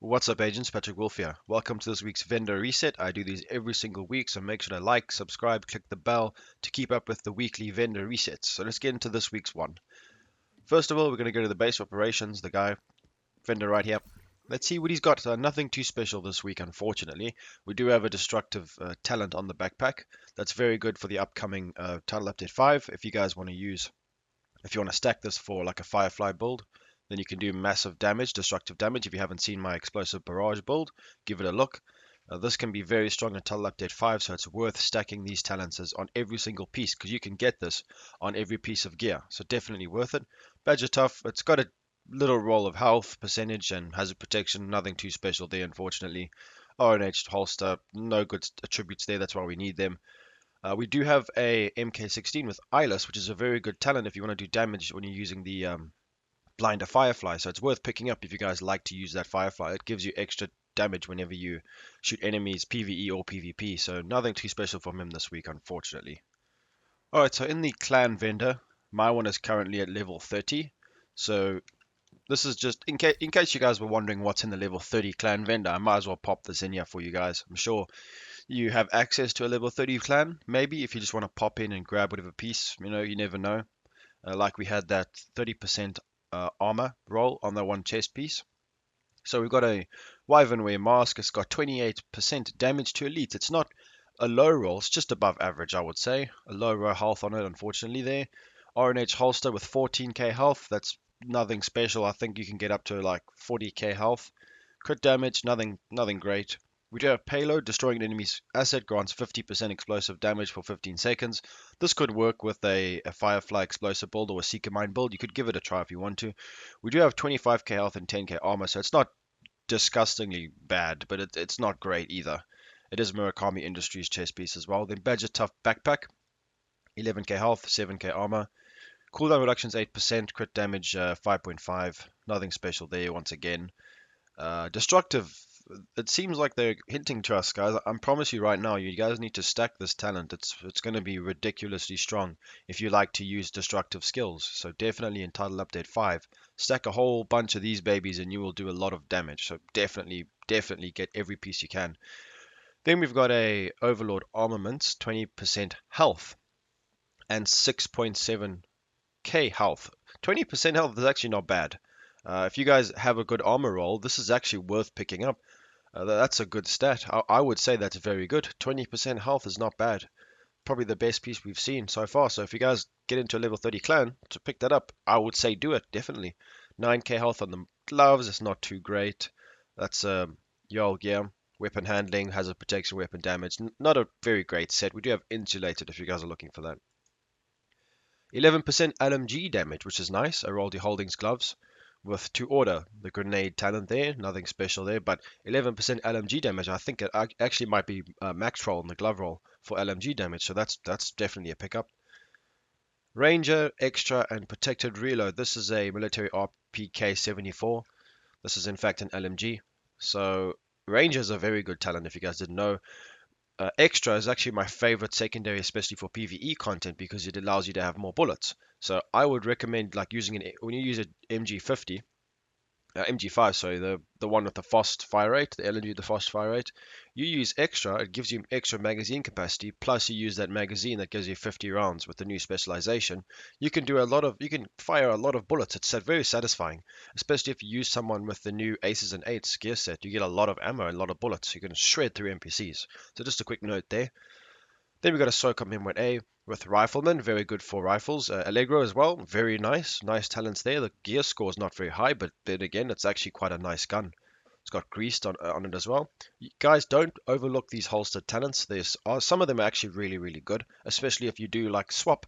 What's up, agents? Patrick Wolf here. Welcome to this week's vendor reset. I do these every single week, so make sure to like, subscribe, click the bell to keep up with the weekly vendor resets. So let's get into this week's one. First of all, we're going to go to the base operations, the guy, vendor right here. Let's see what he's got. Nothing too special this week, unfortunately. We do have a destructive talent on the backpack. That's very good for the upcoming title update 5. If you guys want to use, if you want to stack this for like a Firefly build, then you can do massive damage, destructive damage. If you haven't seen my explosive barrage build, give it a look. This can be very strong until update 5, so it's worth stacking these talents on every single piece because you can get this on every piece of gear. So definitely worth it. Badger Tough, it's got a little roll of health percentage and hazard protection, nothing too special there, unfortunately. RNH holster, no good attributes there, that's why we need them. We do have a MK16 with Eyeless, which is a very good talent if you want to do damage when you're using the Blinder Firefly. So it's worth picking up if you guys like to use that Firefly. It gives you extra damage whenever you shoot enemies, PvE or PvP. So nothing too special from him this week, unfortunately. Alright, so in the clan vendor, my one is currently at level 30. So this is just in case you guys were wondering what's in the level 30 clan vendor, I might as well pop this in here for you guys. I'm sure you have access to a level 30 clan. Maybe if you just want to pop in and grab whatever piece, you never know. Like we had that 30% armor roll on that one chest piece. So we've got a Wyvernware mask. It's got 28% damage to elite. It's not a low roll. It's just above average, I would say. A low row health on it, unfortunately, there. RNH holster with 14k health. That's nothing special. I think you can get up to like 40k health. Crit damage, nothing great. We do have payload. Destroying an enemy's asset grants 50% explosive damage for 15 seconds. This could work with a Firefly explosive build or a Seeker Mine build. You could give it a try if you want to. We do have 25k health and 10k armor, so it's not disgustingly bad, but it's not great either. It is Murakami Industries chest piece as well. Then Badger Tough Backpack, 11k health, 7k armor. Cooldown reductions 8%, crit damage 5.5. Nothing special there once again. Destructive. It seems like they're hinting to us, guys. I promise you right now, you guys need to stack this talent. It's going to be ridiculously strong if you like to use destructive skills. So definitely in Title Update 5, stack a whole bunch of these babies and you will do a lot of damage. So definitely get every piece you can. Then we've got a Overlord Armaments, 20% health and 6.7k health. 20% health is actually not bad. If you guys have a good armor roll, this is actually worth picking up. That's a good stat. I would say that's very good. 20% health is not bad. Probably the best piece we've seen so far. So if you guys get into a level 30 clan to pick that up, I would say do it, definitely. 9k health on the gloves, it's not too great. That's Yarl gear. Weapon handling, hazard protection, weapon damage. Not a very great set. We do have insulated if you guys are looking for that. 11% LMG damage, which is nice. Aroldi Holdings gloves with 2 order, the grenade talent there, nothing special there, but 11% LMG damage. I think it actually might be max roll in the glove roll for LMG damage, so that's definitely a pickup. Ranger, extra, and protected reload. This is a military RPK 74. This is in fact an LMG. So Ranger is a very good talent if you guys didn't know. Extra is actually my favorite secondary, especially for PvE content, because it allows you to have more bullets. So I would recommend like using when you use an MG50, MG5, sorry, the one with the fast fire rate, the LNG, the fast fire rate. You use extra, it gives you extra magazine capacity, plus you use that magazine that gives you 50 rounds with the new specialization. You can you can fire a lot of bullets. It's very satisfying, especially if you use someone with the new Aces and Eights gear set. You get a lot of ammo and a lot of bullets. You can shred through NPCs. So just a quick note there. Then we've got a SOCOM M1A with Rifleman, very good for rifles. Allegro as well, very nice. Nice talents there. The gear score is not very high, but then again, it's actually quite a nice gun. It's got greased on it as well. You guys, don't overlook these holstered talents. Some of them are actually really good, especially if you do like swap.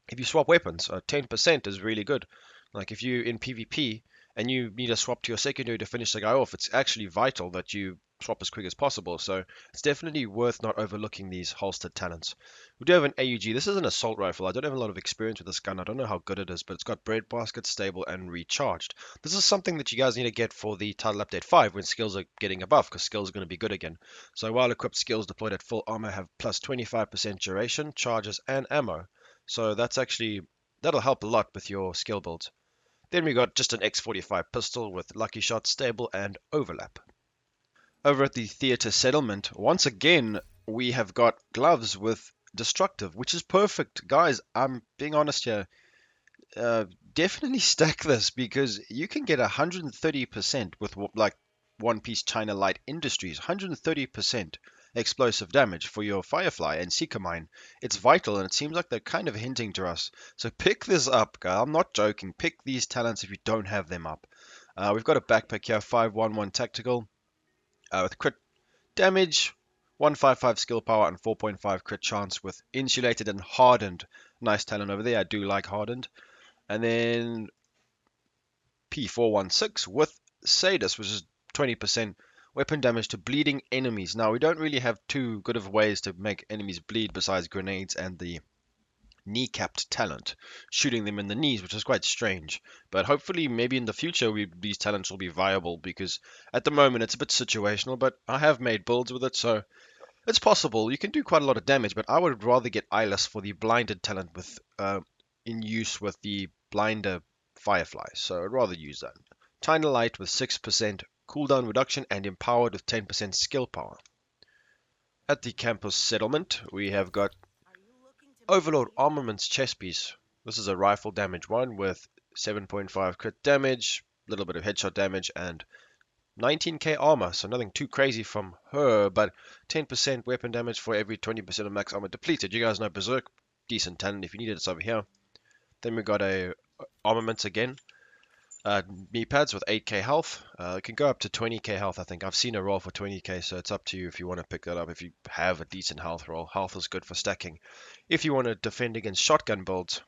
If you swap weapons, 10% is really good. Like if you in PvP and you need to swap to your secondary to finish the guy off, it's actually vital that you swap as quick as possible. So it's definitely worth not overlooking these holstered talents. We do have an AUG. This is an assault rifle. I don't have a lot of experience with this gun. I don't know how good it is, but it's got breadbasket, stable, and recharged. This is something that you guys need to get for the title update 5 when skills are getting above, because skills are going to be good again. So while equipped skills deployed at full armor have plus 25% duration, charges, and ammo. So that'll help a lot with your skill builds. Then we got just an X45 pistol with Lucky Shot, Stable, and Overlap. Over at the Theatre Settlement, once again, we have got gloves with Destructive, which is perfect. Guys, I'm being honest here. Uh, Definitely stack this because you can get 130% with like One Piece China Light Industries, 130% explosive damage for your Firefly and Seeker Mine. It's vital, and it seems like they're kind of hinting to us. So pick this up, guys. I'm not joking. Pick these talents if you don't have them up. We've got a backpack here, 511 tactical, with crit damage, 155 skill power, and 4.5 crit chance with insulated and hardened. Nice talent over there. I do like hardened. And then P416 with Sadis, which is 20% weapon damage to bleeding enemies. Now, we don't really have too good of ways to make enemies bleed besides grenades and the kneecapped talent, shooting them in the knees, which is quite strange. But hopefully, maybe in the future, these talents will be viable because at the moment it's a bit situational. But I have made builds with it, so it's possible. You can do quite a lot of damage, but I would rather get Eyeless for the blinded talent with in use with the blinder Firefly. So I'd rather use that. China Light with 6% cooldown reduction and empowered with 10% skill power. At the campus settlement, we have got Overlord Armaments chest piece. This is a rifle damage one with 7.5 crit damage, a little bit of headshot damage, and 19k armor, so nothing too crazy from her, but 10% weapon damage for every 20% of max armor depleted. You guys know Berserk, decent talent if you needed, it's over here. Then we got a armaments again. Knee pads with 8k health. It can go up to 20k health, I think. I've seen a roll for 20k, so it's up to you if you want to pick that up. If you have a decent health roll, health is good for stacking. If you want to defend against shotgun builds,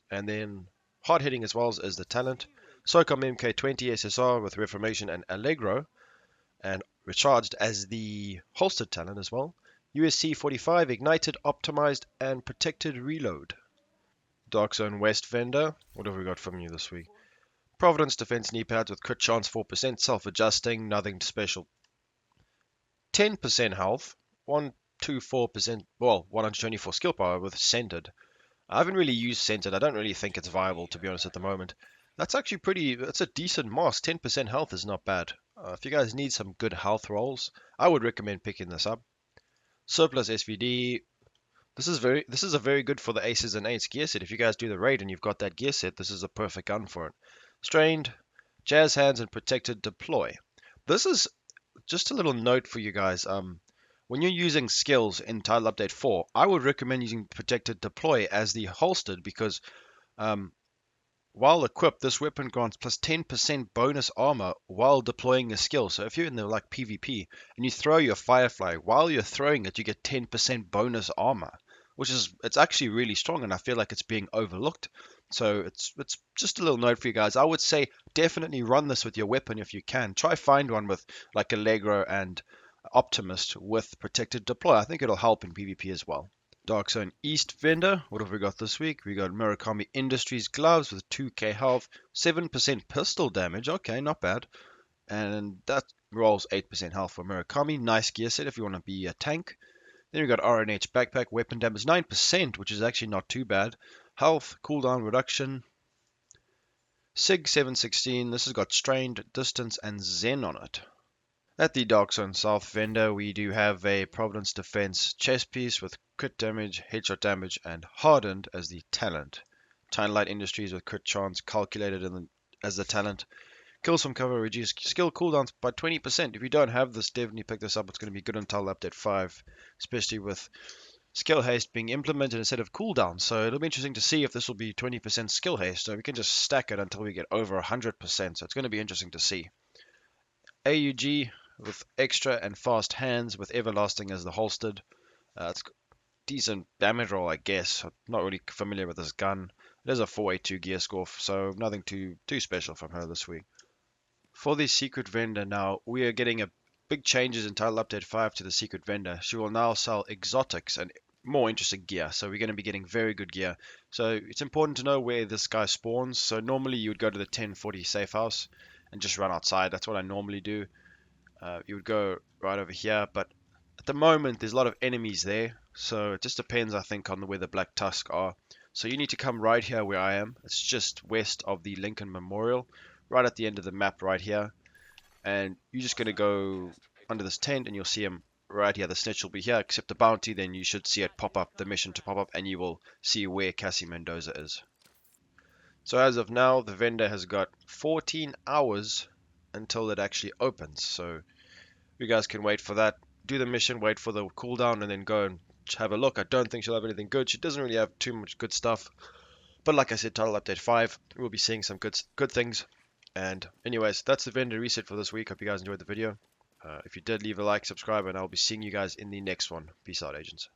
and then hard hitting as well as the talent. SOCOM MK20 SSR with Reformation and Allegro, and recharged as the holstered talent as well. USC 45 ignited, optimized, and protected reload. Dark Zone West vendor. What have we got from you this week? Providence defense knee pads with crit chance 4%, self-adjusting, nothing special. 10% health, 124%, well, 124 skill power with centered. I haven't really used centered. I don't really think it's viable, to be honest, at the moment. That's actually that's a decent mask. 10% health is not bad. If you guys need some good health rolls, I would recommend picking this up. Surplus SVD. This is a very good for the aces and eights gear set. If you guys do the raid and you've got that gear set, this is a perfect gun for it. Strained, Jazz Hands, and Protected Deploy. This is just a little note for you guys. When you're using skills in Title Update 4, I would recommend using Protected Deploy as the holstered because um, while equipped, this weapon grants plus 10% bonus armor while deploying a skill. So if you're in the like PvP and you throw your Firefly, while you're throwing it, you get 10% bonus armor, which is it's actually really strong, and I feel like it's being overlooked. So it's just a little note for you guys. I would say definitely run this with your weapon if you can. Try find one with like Allegro and Optimist with protected deploy. I think it'll help in PvP as well. Dark Zone East vendor. What have we got this week? We got Murakami Industries gloves with 2k health, 7% pistol damage. Okay, not bad. And that rolls 8% health for Murakami. Nice gear set if you want to be a tank. Then we got RNH backpack, weapon damage 9%, which is actually not too bad. Health, cooldown reduction. SIG 716. This has got strained, distance, and Zen on it. At the Dark Zone South vendor, we do have a Providence Defense chest piece with crit damage, headshot damage, and hardened as the talent. China Light Industries with crit chance calculated as the talent. Kills from cover reduce skill cooldowns by 20%. If you don't have this, definitely pick this up. It's going to be good until update 5, especially with skill haste being implemented instead of cooldown. So it'll be interesting to see if this will be 20% skill haste. So we can just stack it until we get over 100%. So it's going to be interesting to see. AUG with extra and fast hands with everlasting as the holstered. It's decent damage roll, I guess. I'm not really familiar with this gun. It is a 482 gear score, so nothing too special from her this week. For the secret vendor now, we are getting a big changes in Title Update 5 to the secret vendor. She will now sell exotics and more interesting gear, so we're going to be getting very good gear. So it's important to know where this guy spawns. So normally you would go to the 1040 safe house and just run outside. That's what I normally do. You would go right over here, but at the moment there's a lot of enemies there, so it just depends, I think, on where the Black Tusk are. So you need to come right here where I am. It's just west of the Lincoln Memorial, right at the end of the map right here. And you're just going to go under this tent and you'll see him right here. The snitch will be here. Accept the bounty, then you should see it pop up, the mission to pop up, and you will see where Cassie Mendoza is. So as of now, the vendor has got 14 hours until it actually opens. So you guys can wait for that. Do the mission, wait for the cooldown, and then go and have a look. I don't think she'll have anything good. She doesn't really have too much good stuff. But like I said, title update 5, we'll be seeing some good things. And anyways, that's the vendor reset for this week. Hope you guys enjoyed the video. If you did, leave a like, subscribe, and I'll be seeing you guys in the next one. Peace out, agents.